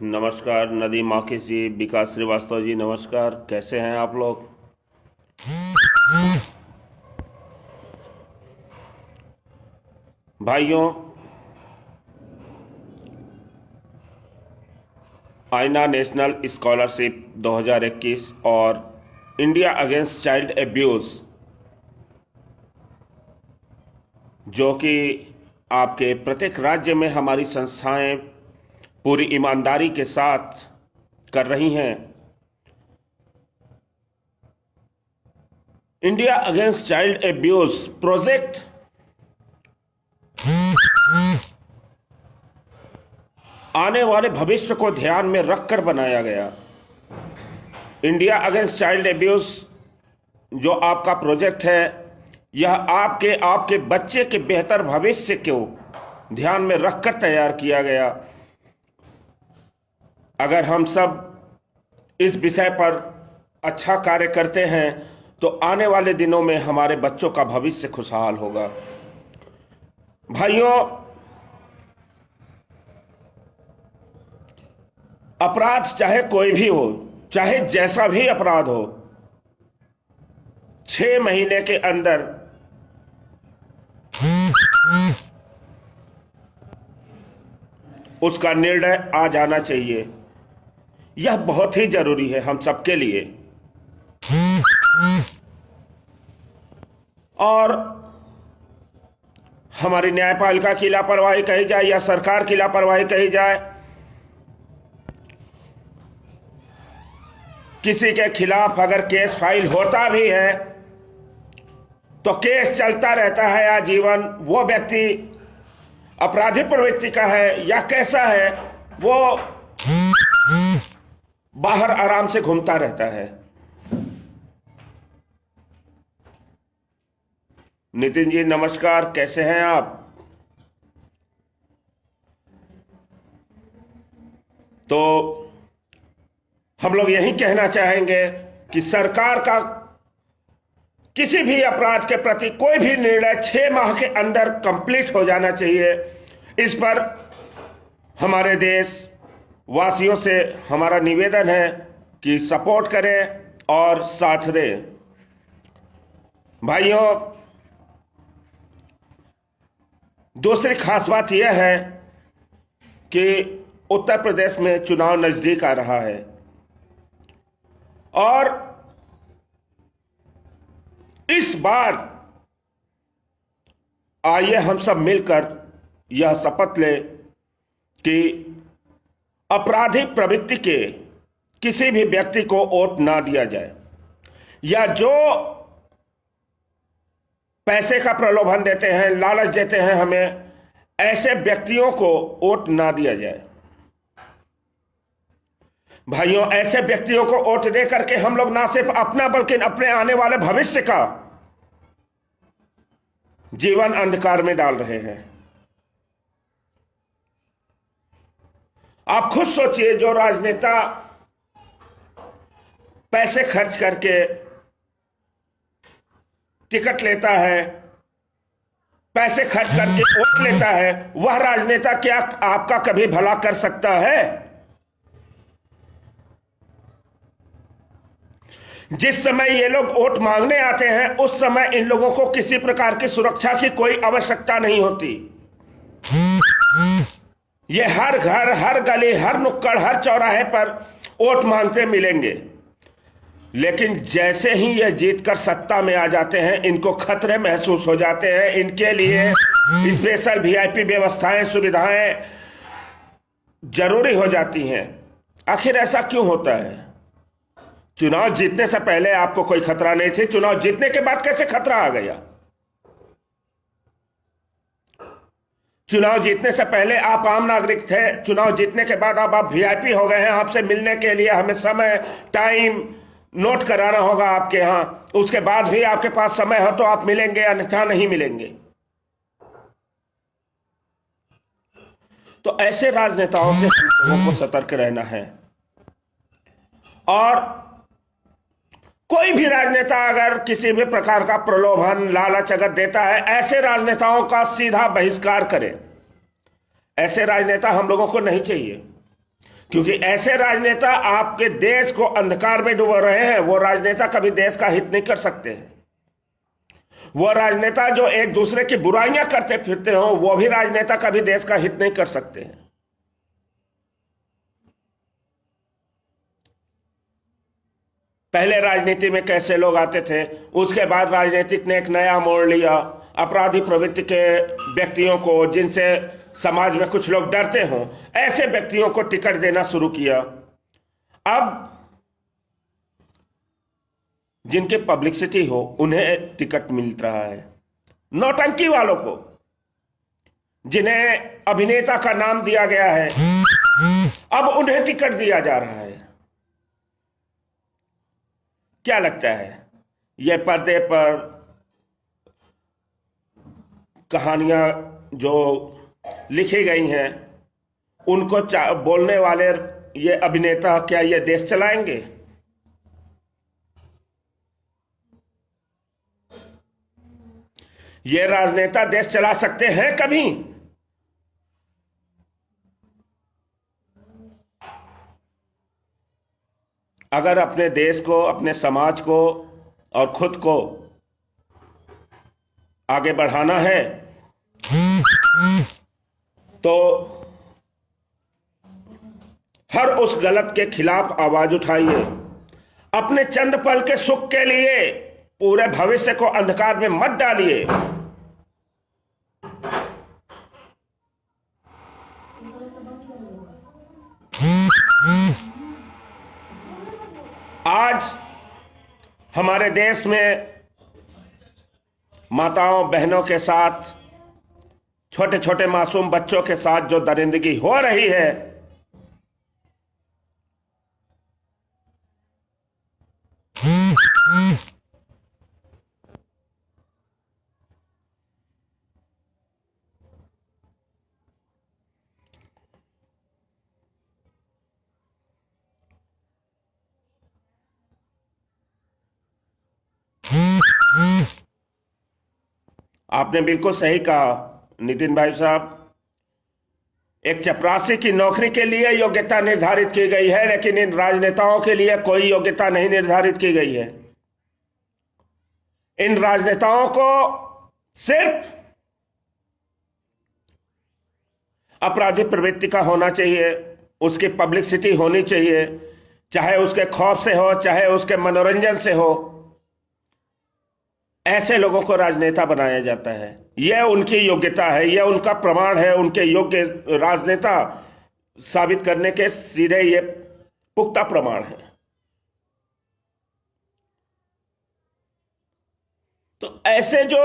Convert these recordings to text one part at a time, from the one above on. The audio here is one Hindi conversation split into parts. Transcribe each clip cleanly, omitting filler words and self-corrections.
नमस्कार नदीम माखिस जी, विकास श्रीवास्तव जी, नमस्कार। कैसे हैं आप लोग? भाइयों, आईना नेशनल स्कॉलरशिप 2021 और इंडिया अगेंस्ट चाइल्ड एब्यूज़, जो कि आपके प्रत्येक राज्य में हमारी संस्थाएं पूरी ईमानदारी के साथ कर रही हैं। India against child abuse project आने वाले भविष्य को ध्यान में रखकर बनाया गया। इंडिया अगेंस्ट चाइल्ड एब्यूज जो आपका प्रोजेक्ट है, यह आपके बच्चे के बेहतर भविष्य को ध्यान में रखकर तैयार किया गया। अगर हम सब इस विषय पर अच्छा कार्य करते हैं तो आने वाले दिनों में हमारे बच्चों का भविष्य खुशहाल होगा। भाइयों, अपराध चाहे कोई भी हो, चाहे जैसा भी अपराध हो, 6 महीने के अंदर उसका निर्णय आ जाना चाहिए। यह बहुत ही जरूरी है हम सबके लिए। और हमारी न्यायपालिका की लापरवाही कही जाए या सरकार की लापरवाही कही जाए, किसी के खिलाफ अगर केस फाइल होता भी है तो केस चलता रहता है आजीवन। वो व्यक्ति अपराधी प्रवृत्ति का है या कैसा है, वो बाहर आराम से घूमता रहता है। नितिन जी नमस्कार, कैसे हैं आप? तो हम लोग यही कहना चाहेंगे कि सरकार का किसी भी अपराध के प्रति कोई भी निर्णय 6 माह के अंदर कंप्लीट हो जाना चाहिए। इस पर हमारे देश वासियों से हमारा निवेदन है कि सपोर्ट करें और साथ दें। भाइयों, दूसरी खास बात यह है कि उत्तर प्रदेश में चुनाव नजदीक आ रहा है और इस बार आइए हम सब मिलकर यह शपथ लें कि अपराधी प्रवृत्ति के किसी भी व्यक्ति को वोट ना दिया जाए, या जो पैसे का प्रलोभन देते हैं, लालच देते हैं हमें, ऐसे व्यक्तियों को वोट ना दिया जाए। भाइयों, ऐसे व्यक्तियों को वोट दे करके हम लोग ना सिर्फ अपना बल्कि अपने आने वाले भविष्य का जीवन अंधकार में डाल रहे हैं। आप खुद सोचिए, जो राजनेता पैसे खर्च करके टिकट लेता है, पैसे खर्च करके वोट लेता है, वह राजनेता क्या आपका कभी भला कर सकता है? जिस समय ये लोग वोट मांगने आते हैं उस समय इन लोगों को किसी प्रकार की सुरक्षा की कोई आवश्यकता नहीं होती। ये हर घर, हर गली, हर नुक्कड़, हर चौराहे पर वोट मांगते मिलेंगे। लेकिन जैसे ही ये जीतकर सत्ता में आ जाते हैं, इनको खतरे महसूस हो जाते हैं। इनके लिए स्पेशल वीआईपी व्यवस्थाएं, सुविधाएं जरूरी हो जाती हैं। आखिर ऐसा क्यों होता है? चुनाव जीतने से पहले आपको कोई खतरा नहीं थी, चुनाव जीतने के बाद कैसे खतरा आ गया? चुनाव जीतने से पहले आप आम नागरिक थे, चुनाव जीतने के बाद अब आप वीआईपी हो गए हैं। आपसे मिलने के लिए हमें समय, टाइम नोट कराना होगा आपके यहां। उसके बाद भी आपके पास समय हो तो आप मिलेंगे, अन्यथा नहीं मिलेंगे। तो ऐसे राजनेताओं से हम लोगों को सतर्क रहना है। और कोई भी राजनेता अगर किसी भी प्रकार का प्रलोभन, लालच अगर देता है, ऐसे राजनेताओं का सीधा बहिष्कार करें। ऐसे राजनेता हम लोगों को नहीं चाहिए। क्योंकि ऐसे राजनेता आपके देश को अंधकार में डुबो रहे हैं। वो राजनेता कभी देश का हित नहीं कर सकते। वो राजनेता जो एक दूसरे की बुराइयां करते फिरते हो, वो भी राजनेता कभी देश का हित नहीं कर सकते। पहले राजनीति में कैसे लोग आते थे, उसके बाद राजनीतिक ने एक नया मोड़ लिया। अपराधी प्रवृत्ति के व्यक्तियों को, जिनसे समाज में कुछ लोग डरते हों, ऐसे व्यक्तियों को टिकट देना शुरू किया। अब जिनके पब्लिसिटी हो उन्हें टिकट मिल रहा है। नौटंकी वालों को, जिन्हें अभिनेता का नाम दिया गया है, अब उन्हें टिकट दिया जा रहा है। क्या लगता है, यह पर्दे पर कहानियां जो लिखी गई हैं, उनको बोलने वाले ये अभिनेता क्या ये देश चलाएंगे? ये राजनेता देश चला सकते हैं कभी? अगर अपने देश को, अपने समाज को और खुद को आगे बढ़ाना है तो हर उस गलत के खिलाफ आवाज उठाइए। अपने चंद पल के सुख के लिए पूरे भविष्य को अंधकार में मत डालिए। आज हमारे देश में माताओं बहनों के साथ, छोटे छोटे मासूम बच्चों के साथ जो दरिंदगी हो रही है, आपने बिल्कुल सही कहा नितिन भाई साहब। एक चपरासी की नौकरी के लिए योग्यता निर्धारित की गई है, लेकिन इन राजनेताओं के लिए कोई योग्यता नहीं निर्धारित की गई है। इन राजनेताओं को सिर्फ अपराधी प्रवृत्ति का होना चाहिए, उसकी पब्लिसिटी होनी चाहिए, चाहे उसके खौफ से हो, चाहे उसके मनोरंजन से हो। ऐसे लोगों को राजनेता बनाया जाता है। यह उनकी योग्यता है, यह उनका प्रमाण है। उनके योग्य राजनेता साबित करने के सीधे ये पुख्ता प्रमाण है। तो ऐसे जो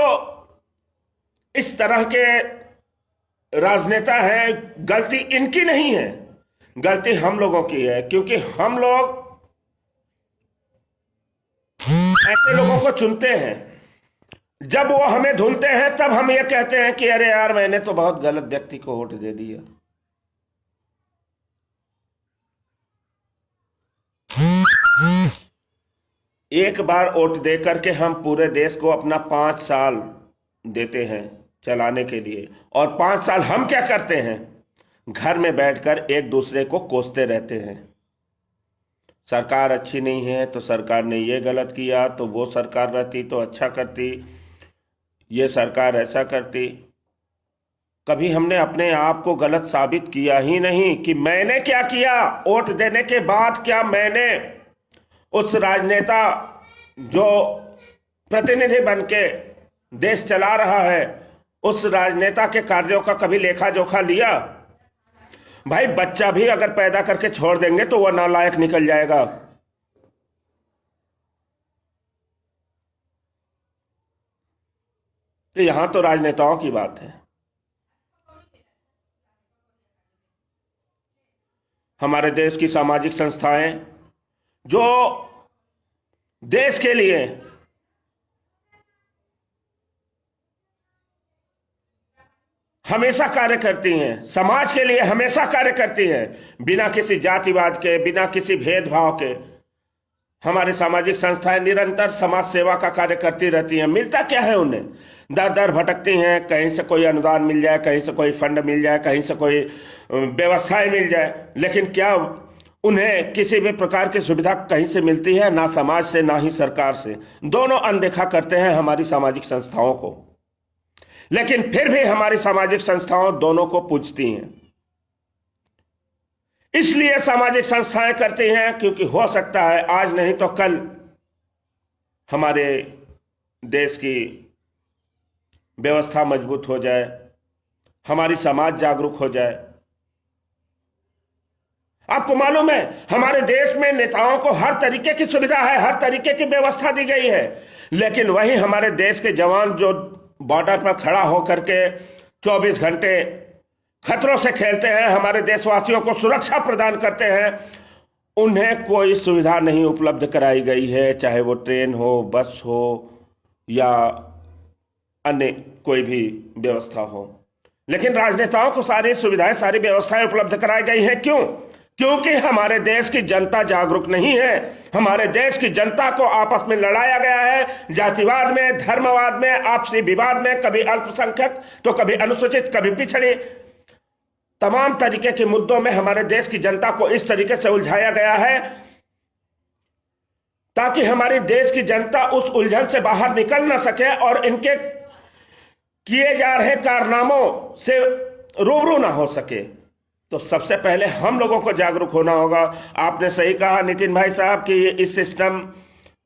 इस तरह के राजनेता हैं, गलती इनकी नहीं है, गलती हम लोगों की है। क्योंकि हम लोग ऐसे लोगों को चुनते हैं, जब वो हमें धुनते हैं तब हम ये कहते हैं कि अरे यार, मैंने तो बहुत गलत व्यक्ति को वोट दे दिया। एक बार वोट दे करके हम पूरे देश को अपना 5 साल देते हैं चलाने के लिए, और 5 साल हम क्या करते हैं? घर में बैठकर एक दूसरे को कोसते रहते हैं। सरकार अच्छी नहीं है तो सरकार ने ये गलत किया, तो वो सरकार रहती तो अच्छा करती, ये सरकार ऐसा करती। कभी हमने अपने आप को गलत साबित किया ही नहीं कि मैंने क्या किया। वोट देने के बाद क्या मैंने उस राजनेता जो प्रतिनिधि बनके देश चला रहा है, उस राजनेता के कार्यों का कभी लेखा जोखा लिया? भाई, बच्चा भी अगर पैदा करके छोड़ देंगे तो वह नालायक निकल जाएगा। तो यहां तो राजनेताओं की बात है। हमारे देश की सामाजिक संस्थाएं जो देश के लिए हमेशा कार्य करती हैं, समाज के लिए हमेशा कार्य करती हैं, बिना किसी जातिवाद के, बिना किसी भेदभाव के। हमारी सामाजिक संस्थाएं निरंतर समाज सेवा का कार्य करती रहती हैं। मिलता क्या है उन्हें? दर दर भटकती हैं, कहीं से कोई अनुदान मिल जाए, कहीं से कोई फंड मिल जाए, कहीं से कोई व्यवस्थाएं मिल जाए, लेकिन क्या उन्हें किसी भी प्रकार की सुविधा कहीं से मिलती है? ना समाज से, ना ही सरकार से। दोनों अनदेखा करते हैं हमारी सामाजिक संस्थाओं को, लेकिन फिर भी हमारी सामाजिक संस्थाओं दोनों को पूजती हैं। इसलिए सामाजिक संस्थाएं करती हैं क्योंकि हो सकता है आज नहीं तो कल हमारे देश की व्यवस्था मजबूत हो जाए, हमारी समाज जागरूक हो जाए। आपको मालूम है हमारे देश में नेताओं को हर तरीके की सुविधा है, हर तरीके की व्यवस्था दी गई है, लेकिन वही हमारे देश के जवान जो बॉर्डर पर खड़ा होकर के 24 घंटे खतरों से खेलते हैं, हमारे देशवासियों को सुरक्षा प्रदान करते हैं, उन्हें कोई सुविधा नहीं उपलब्ध कराई गई है, चाहे वो ट्रेन हो, बस हो या अन्य कोई भी व्यवस्था हो। लेकिन राजनेताओं को सारी सुविधाएं, सारी व्यवस्थाएं उपलब्ध कराई गई हैं। क्यों? क्योंकि हमारे देश की जनता जागरूक नहीं है। हमारे देश की जनता को आपस में लड़ाया गया है, जातिवाद में, धर्मवाद में, आपसी विवाद में, कभी अल्पसंख्यक तो कभी अनुसूचित, कभी पिछड़े, तमाम तरीके के मुद्दों में हमारे देश की जनता को इस तरीके से उलझाया गया है ताकि हमारे देश की जनता उस उलझन से बाहर निकल ना सके और इनके किए जा रहे कारनामों से रूबरू ना हो सके। तो सबसे पहले हम लोगों को जागरूक होना होगा। आपने सही कहा नितिन भाई साहब कि इस सिस्टम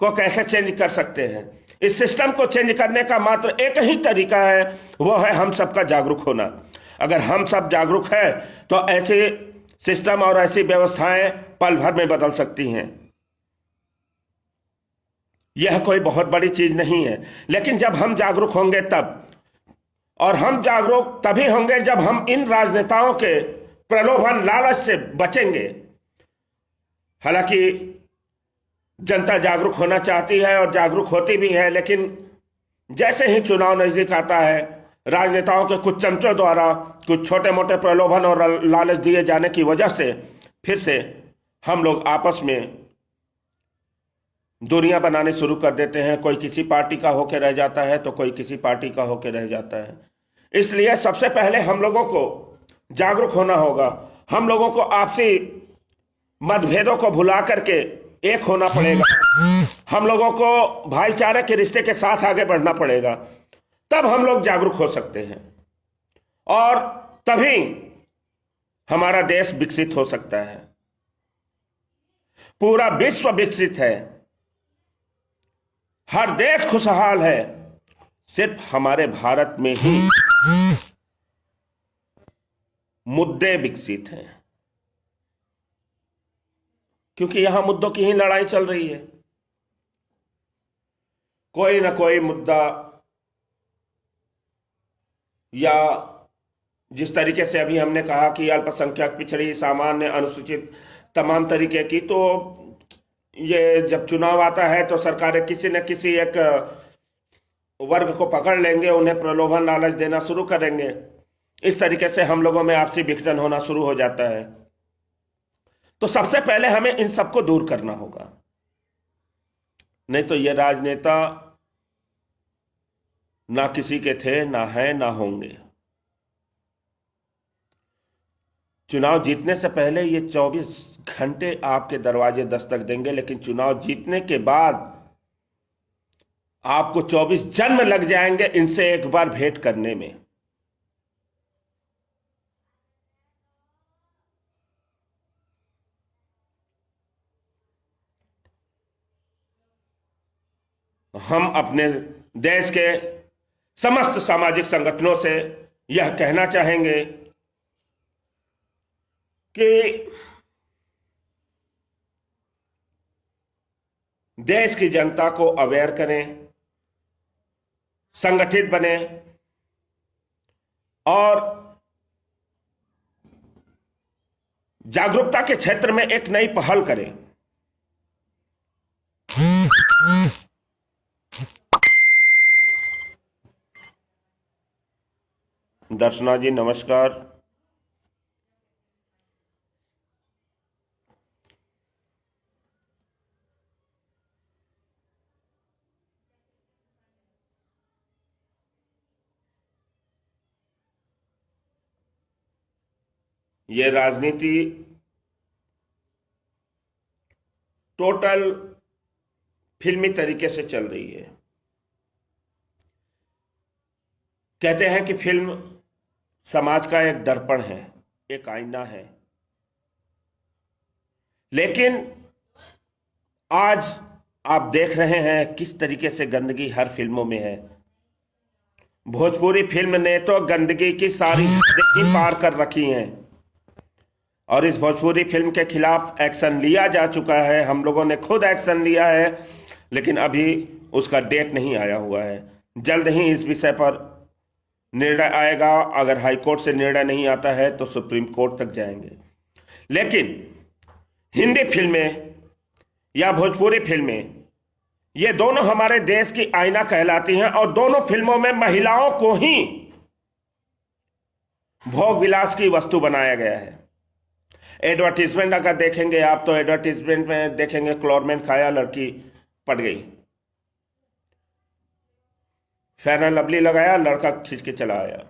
को कैसे चेंज कर सकते हैं। इस सिस्टम को चेंज करने का मात्र एक ही तरीका है, वो है हम सबका जागरूक होना। अगर हम सब जागरूक हैं तो ऐसे सिस्टम और ऐसी व्यवस्थाएं पल भर में बदल सकती हैं। यह कोई बहुत बड़ी चीज नहीं है, लेकिन जब हम जागरूक होंगे तब, और हम जागरूक तभी होंगे जब हम इन राजनेताओं के प्रलोभन, लालच से बचेंगे। हालांकि जनता जागरूक होना चाहती है और जागरूक होती भी है, लेकिन जैसे ही चुनाव नजदीक आता है, राजनेताओं के कुछ चमचों द्वारा कुछ छोटे मोटे प्रलोभन और लालच दिए जाने की वजह से फिर से हम लोग आपस में दूरियां बनाने शुरू कर देते हैं। कोई किसी पार्टी का होकर रह जाता है तो कोई किसी पार्टी का होकर रह जाता है। इसलिए सबसे पहले हम लोगों को जागरूक होना होगा। हम लोगों को आपसी मतभेदों को भुला करके एक होना पड़ेगा। हम लोगों को भाईचारे के रिश्ते के साथ आगे बढ़ना पड़ेगा, तब हम लोग जागरूक हो सकते हैं और तभी हमारा देश विकसित हो सकता है। पूरा विश्व विकसित है, हर देश खुशहाल है, सिर्फ हमारे भारत में ही मुद्दे विकसित हैं, क्योंकि यहां मुद्दों की ही लड़ाई चल रही है। कोई ना कोई मुद्दा, या जिस तरीके से अभी हमने कहा कि अल्पसंख्यक, पिछड़ी, सामान्य, अनुसूचित, तमाम तरीके की, तो ये जब चुनाव आता है तो सरकारें किसी न किसी एक वर्ग को पकड़ लेंगे, उन्हें प्रलोभन, लालच देना शुरू करेंगे। इस तरीके से हम लोगों में आपसी विघटन होना शुरू हो जाता है। तो सबसे पहले हमें इन सबको दूर करना होगा, नहीं तो ये राजनेता ना किसी के थे, ना है, ना होंगे। चुनाव जीतने से पहले ये 24 घंटे आपके दरवाजे दस्तक देंगे, लेकिन चुनाव जीतने के बाद आपको 24 जन्म लग जाएंगे इनसे एक बार भेंट करने में। हम अपने देश के समस्त सामाजिक संगठनों से यह कहना चाहेंगे कि देश की जनता को अवेयर करें, संगठित बने और जागरूकता के क्षेत्र में एक नई पहल करें। दर्शना जी नमस्कार। ये राजनीति टोटल फिल्मी तरीके से चल रही है। कहते हैं कि फिल्म समाज का एक दर्पण है, एक आईना है, लेकिन आज आप देख रहे हैं किस तरीके से गंदगी हर फिल्मों में है। भोजपुरी फिल्म ने तो गंदगी की सारी हदें पार कर रखी हैं और इस भोजपुरी फिल्म के खिलाफ एक्शन लिया जा चुका है। हम लोगों ने खुद एक्शन लिया है, लेकिन अभी उसका डेट नहीं आया हुआ है। जल्द ही इस विषय पर निर्णय आएगा। अगर हाई कोर्ट से निर्णय नहीं आता है तो सुप्रीम कोर्ट तक जाएंगे। लेकिन हिंदी फिल्में या भोजपुरी फिल्में, ये दोनों हमारे देश की आईना कहलाती हैं और दोनों फिल्मों में महिलाओं को ही भोग विलास की वस्तु बनाया गया है। एडवर्टीजमेंट अगर देखेंगे आप तो एडवर्टीजमेंट में देखेंगे क्लोरमेन खाया, लड़की पड़ गई, फेयर एंड लवली लगाया, लड़का खींच के चला आया।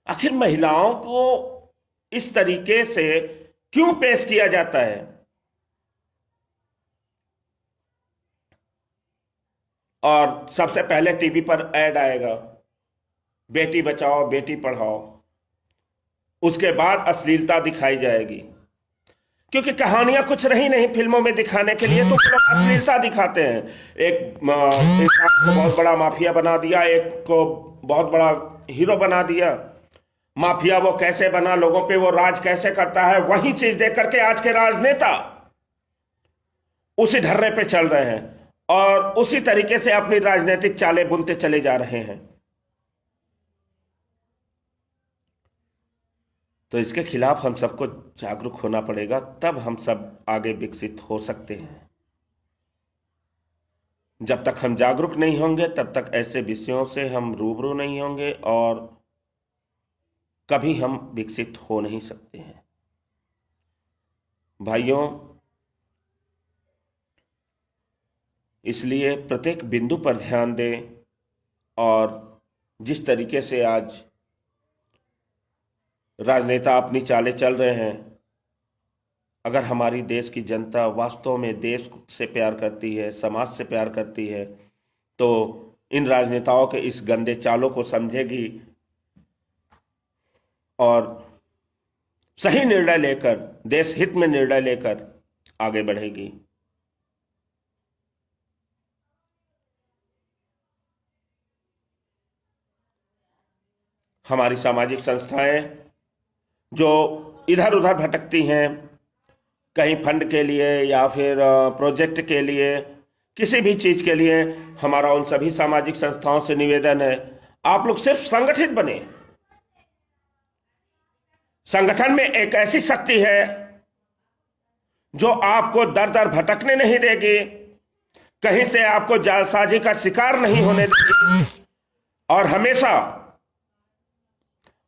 आखिर महिलाओं को इस तरीके से क्यों पेश किया जाता है? और सबसे पहले टीवी पर ऐड आएगा, बेटी बचाओ बेटी पढ़ाओ, उसके बाद अश्लीलता दिखाई जाएगी, क्योंकि कहानियां कुछ रही नहीं फिल्मों में दिखाने के लिए, तो लोग अश्लीलता दिखाते हैं। एक को बहुत बड़ा माफिया बना दिया, एक को बहुत बड़ा हीरो बना दिया। माफिया वो कैसे बना, लोगों पे वो राज कैसे करता है, वही चीज देख करके आज के राजनेता उसी ढर्रे पे चल रहे हैं और उसी तरीके से अपनी राजनीतिक चालें बुनते चले जा रहे हैं। तो इसके खिलाफ हम सबको जागरूक होना पड़ेगा, तब हम सब आगे विकसित हो सकते हैं। जब तक हम जागरूक नहीं होंगे तब तक ऐसे विषयों से हम रूबरू नहीं होंगे और कभी हम विकसित हो नहीं सकते हैं। भाइयों, इसलिए प्रत्येक बिंदु पर ध्यान दें और जिस तरीके से आज राजनेता अपनी चालें चल रहे हैं, अगर हमारी देश की जनता वास्तव में देश से प्यार करती है, समाज से प्यार करती है, तो इन राजनेताओं के इस गंदे चालों को समझेगी और सही निर्णय लेकर, देश हित में निर्णय लेकर आगे बढ़ेगी। हमारी सामाजिक संस्थाएं जो इधर उधर भटकती हैं, कहीं फंड के लिए या फिर प्रोजेक्ट के लिए, किसी भी चीज के लिए, हमारा उन सभी सामाजिक संस्थाओं से निवेदन है, आप लोग सिर्फ संगठित बने। संगठन में एक ऐसी शक्ति है जो आपको दर दर भटकने नहीं देगी, कहीं से आपको जालसाजी का शिकार नहीं होने देगी और हमेशा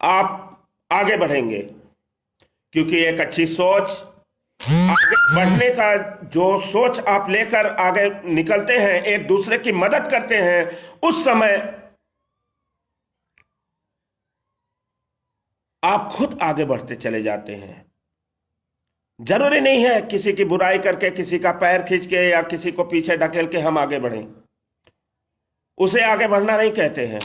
आप आगे बढ़ेंगे, क्योंकि एक अच्छी सोच, आगे बढ़ने का जो सोच आप लेकर आगे निकलते हैं, एक दूसरे की मदद करते हैं, उस समय आप खुद आगे बढ़ते चले जाते हैं। जरूरी नहीं है किसी की बुराई करके, किसी का पैर खींच के या किसी को पीछे ढकेल के हम आगे बढ़ें। उसे आगे बढ़ना नहीं कहते हैं।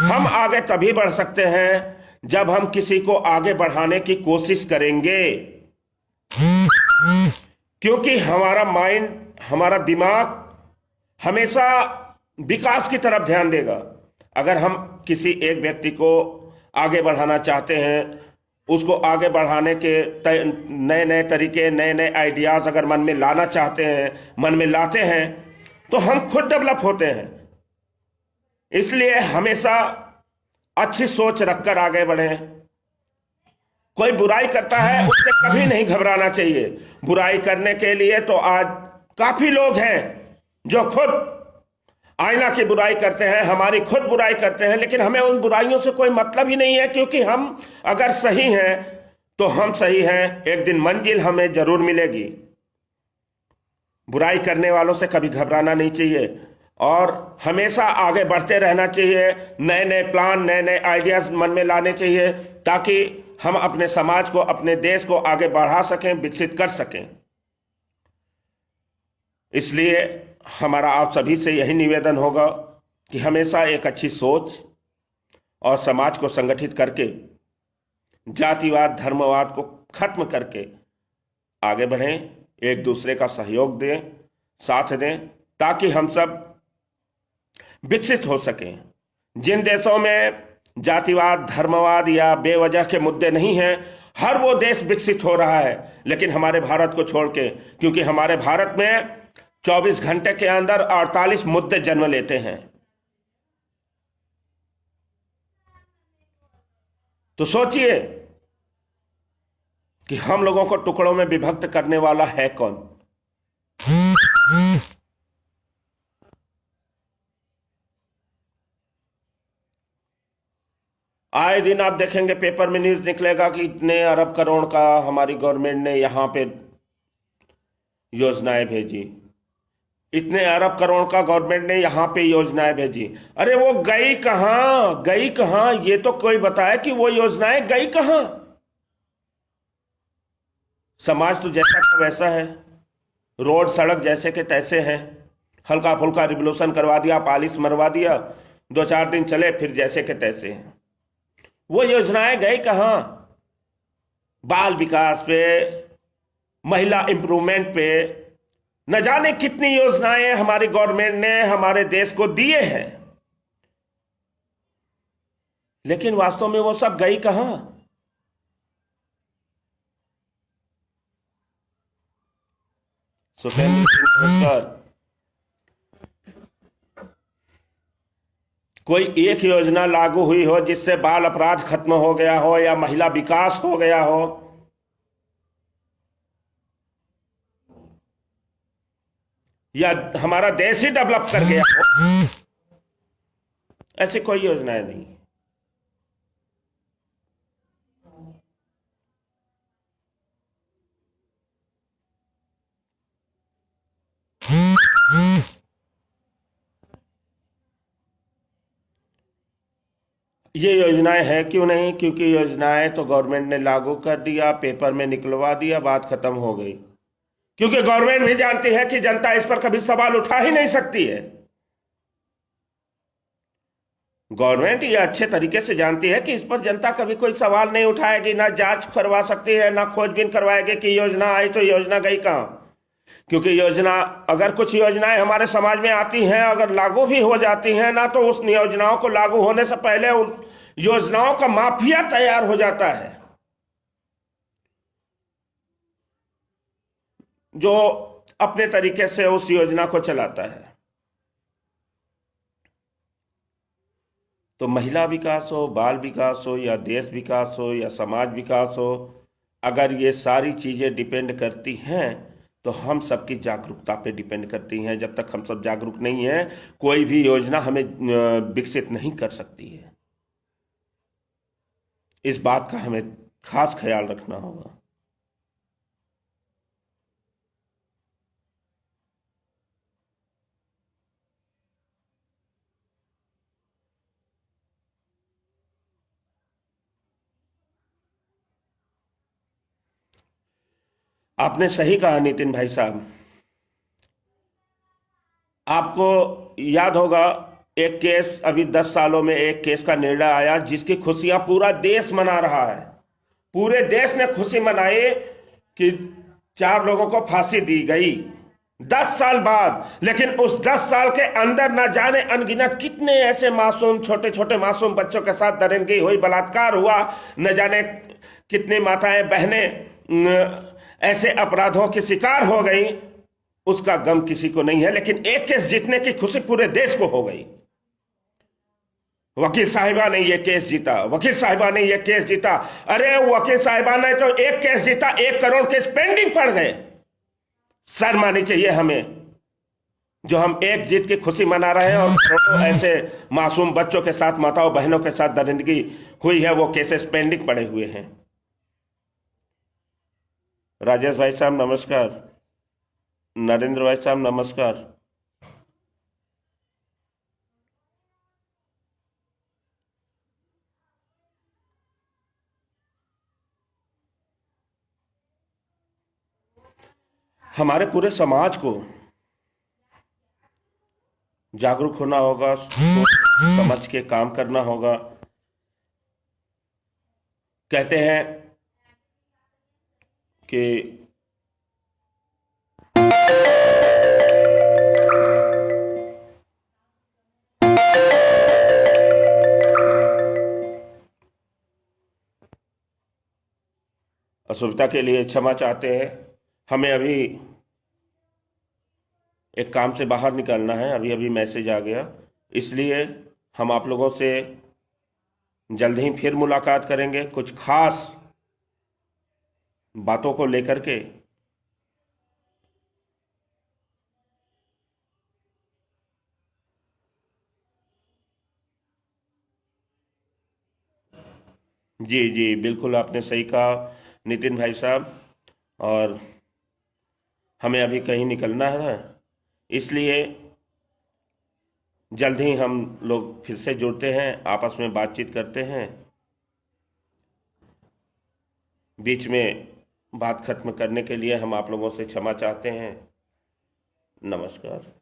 हम आगे तभी बढ़ सकते हैं जब हम किसी को आगे बढ़ाने की कोशिश करेंगे, क्योंकि हमारा माइंड, हमारा दिमाग हमेशा विकास की तरफ ध्यान देगा। अगर हम किसी एक व्यक्ति को आगे बढ़ाना चाहते हैं, उसको आगे बढ़ाने के नए नए तरीके, नए नए आइडियाज अगर मन में लाना चाहते हैं, मन में लाते हैं, तो हम खुद डेवलप होते हैं। इसलिए हमेशा अच्छी सोच रखकर आगे बढ़ें। कोई बुराई करता है उससे कभी नहीं घबराना चाहिए। बुराई करने के लिए तो आज काफी लोग हैं जो खुद आईना की बुराई करते हैं, हमारी खुद बुराई करते हैं, लेकिन हमें उन बुराइयों से कोई मतलब ही नहीं है, क्योंकि हम अगर सही हैं तो हम सही हैं। एक दिन मंजिल हमें जरूर मिलेगी। बुराई करने वालों से कभी घबराना नहीं चाहिए और हमेशा आगे बढ़ते रहना चाहिए। नए नए प्लान, नए नए आइडियाज मन में लाने चाहिए, ताकि हम अपने समाज को, अपने देश को आगे बढ़ा सकें, विकसित कर सकें। इसलिए हमारा आप सभी से यही निवेदन होगा कि हमेशा एक अच्छी सोच और समाज को संगठित करके, जातिवाद धर्मवाद को खत्म करके आगे बढ़ें, एक दूसरे का सहयोग दें, साथ दें, ताकि हम सब विकसित हो सकें। जिन देशों में जातिवाद धर्मवाद या बेवजह के मुद्दे नहीं हैं, हर वो देश विकसित हो रहा है, लेकिन हमारे भारत को छोड़ के, क्योंकि हमारे भारत में 24 घंटे के अंदर 48 मुद्दे जन्म लेते हैं। तो सोचिए कि हम लोगों को टुकड़ों में विभक्त करने वाला है कौन? आए दिन आप देखेंगे पेपर में न्यूज निकलेगा कि इतने अरब करोड़ का हमारी गवर्नमेंट ने यहां पे योजनाएं भेजी, इतने अरब करोड़ का गवर्नमेंट ने यहां पे योजनाएं भेजी। अरे वो गई कहां, गई कहां? ये तो कोई बताए कि वो योजनाएं गई कहां। समाज तो जैसा का वैसा है, रोड सड़क जैसे के तैसे हैं, हल्का फुल्का रिवोल्यूशन करवा दिया, पॉलिश मरवा दिया, 2-4 दिन चले, फिर जैसे के तैसे हैं। वो योजनाएं गई कहां? बाल विकास पे, महिला इंप्रूवमेंट पे, न जाने कितनी योजनाएं हमारी गवर्नमेंट ने हमारे देश को दिए हैं, लेकिन वास्तव में वो सब गई कहां? सुखेंद्र सिंह नमस्कार। कोई एक योजना लागू हुई हो जिससे बाल अपराध खत्म हो गया हो या महिला विकास हो गया हो, या हमारा देश ही डेवलप कर गया हो? ऐसी कोई योजनाएं नहीं। ये योजनाएं हैं क्यों नहीं? क्योंकि योजनाएं तो गवर्नमेंट ने लागू कर दिया, पेपर में निकलवा दिया, बात खत्म हो गई। क्योंकि गवर्नमेंट भी जानती है कि जनता इस पर कभी सवाल उठा ही नहीं सकती है। गवर्नमेंट ये अच्छे तरीके से जानती है कि इस पर जनता कभी कोई सवाल नहीं उठाएगी, ना जांच करवा सकती है, ना खोजबीन करवाएगी कि योजना आई तो योजना गई कहां। क्योंकि योजना, अगर कुछ योजनाएं हमारे समाज में आती हैं, अगर लागू भी हो जाती हैं ना, तो उस योजनाओं को लागू होने से पहले उस योजनाओं का माफिया तैयार हो जाता है, जो अपने तरीके से उस योजना को चलाता है। तो महिला विकास हो, बाल विकास हो, या देश विकास हो, या समाज विकास हो, अगर ये सारी चीजें डिपेंड करती हैं तो हम सबकी जागरूकता पे डिपेंड करती हैं। जब तक हम सब जागरूक नहीं हैं, कोई भी योजना हमें विकसित नहीं कर सकती है। इस बात का हमें खास ख्याल रखना होगा। आपने सही कहा नितिन भाई साहब। आपको याद होगा, एक केस अभी 10 सालों में एक केस का निर्णय आया जिसकी खुशियां पूरा देश मना रहा है। पूरे देश ने खुशी मनाई कि 4 लोगों को फांसी दी गई 10 साल बाद। लेकिन उस 10 साल के अंदर न जाने अनगिनत कितने ऐसे मासूम, छोटे छोटे मासूम बच्चों के साथ दरिंदगी हुई, बलात्कार हुआ, न जाने कितनी माताएं बहनें ऐसे अपराधों की शिकार हो गई। उसका गम किसी को नहीं है, लेकिन एक केस जीतने की खुशी पूरे देश को हो गई। वकील साहिबा ने ये केस जीता, वकील साहिबा ने ये केस जीता। अरे वकील साहिबा ने तो एक केस जीता, 1 करोड़ केस पेंडिंग पड़ गए। शर्म आनी चाहिए हमें, जो हम एक जीत की खुशी मना रहे हैं और करोड़ों ऐसे मासूम बच्चों के साथ, माताओं बहनों के साथ दरिंदगी हुई है, वो केसेस पेंडिंग पड़े हुए हैं। राजेश भाई साहब नमस्कार, नरेंद्र भाई साहब नमस्कार। हमारे पूरे समाज को जागरूक होना होगा, सोच समझ के काम करना होगा। कहते हैं कि असुविधा के लिए क्षमा चाहते हैं। हमें अभी एक काम से बाहर निकलना है, अभी अभी मैसेज आ गया, इसलिए हम आप लोगों से जल्द ही फिर मुलाकात करेंगे कुछ खास बातों को लेकर के। जी जी, बिल्कुल आपने सही कहा नितिन भाई साहब। और हमें अभी कहीं निकलना है, इसलिए जल्द ही हम लोग फिर से जुड़ते हैं, आपस में बातचीत करते हैं। बीच में बात खत्म करने के लिए हम आप लोगों से क्षमा चाहते हैं। नमस्कार।